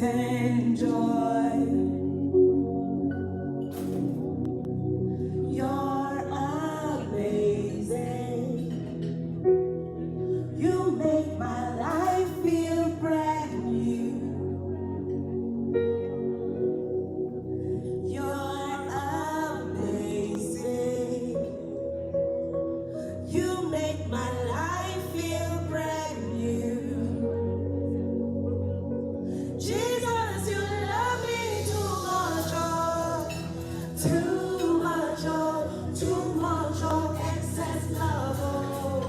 and joy. You're amazing. You make my life feel brand new. You're amazing. You make my life feel brand new. Jesus, you love me too much, too much, excess love.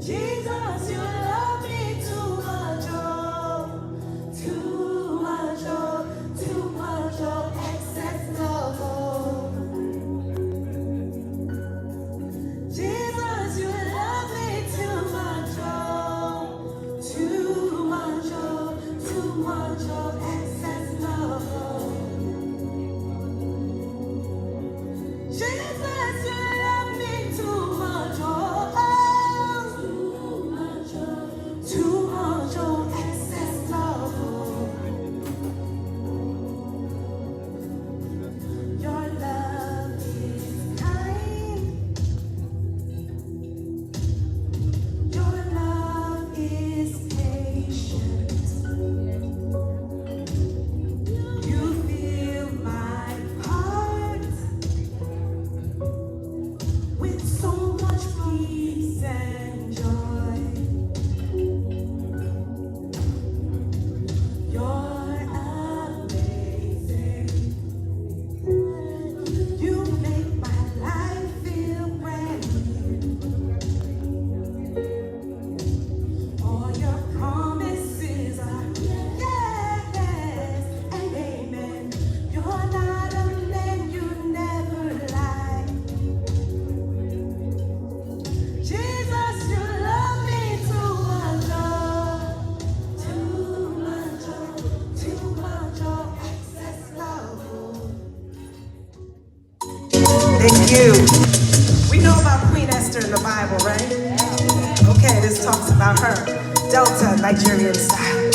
Jesus, you love me too much, too much, excess love. Jesus, you love me too much, too much, excess love. Jesus, you love me too much, too much, excess love. Your love is kind. Your love is patient. You fill my heart with so much peace and joy. You're amazing. You make my life feel brand new. All your promises are yes and amen. You're not a man, you never lie. Jesus, you love me too much, excess love. Thank you. We know about Queen Esther in the Bible, right? Okay, this talks about her. Delta, Nigerian style.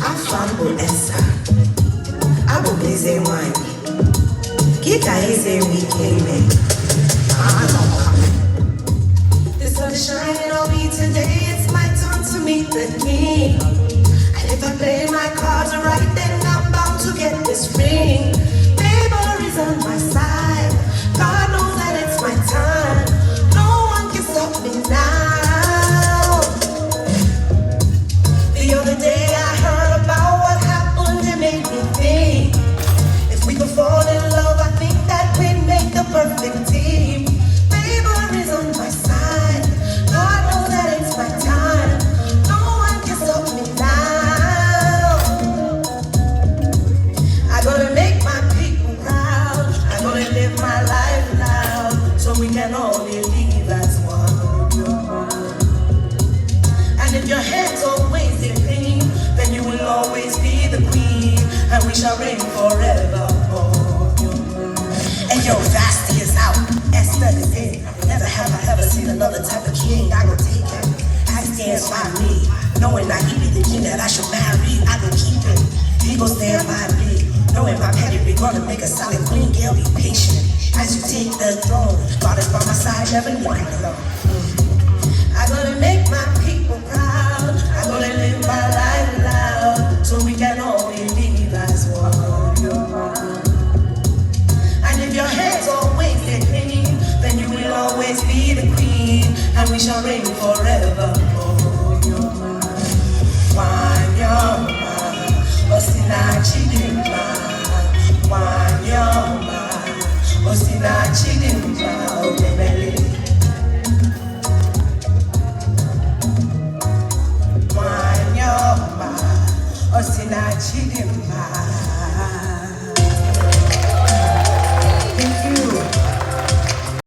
Afambo Esther, Abu Bize Wine, Kita Eze Wikeme. The sun is shining on me today, it's my turn to meet the king. And if I play my cards right, then I'm bound to get this ring. Favor is on my side, God knows that it's my time. No one can stop me now. The other day I heard about what happened, it made me think. If we could fall in love, I think that we'd make the perfect team. Favor is on my side, God knows that it's my time. No one can stop me now. I'm gonna make my people proud. I'm gonna live my life now, so we can all believe as one. And if your head's always in pain, then you will always be the queen, and we shall reign forevermore. And your Vasti is out, Esther is in. Never have I ever seen another type of king. I go take him, as he stands by me, knowing that he be the king that I should marry. I go keep him, he go stand by me, knowing my pedigree gonna make a solid queen. Girl, be patient as you take the throne. God is by my side, never leave me alone.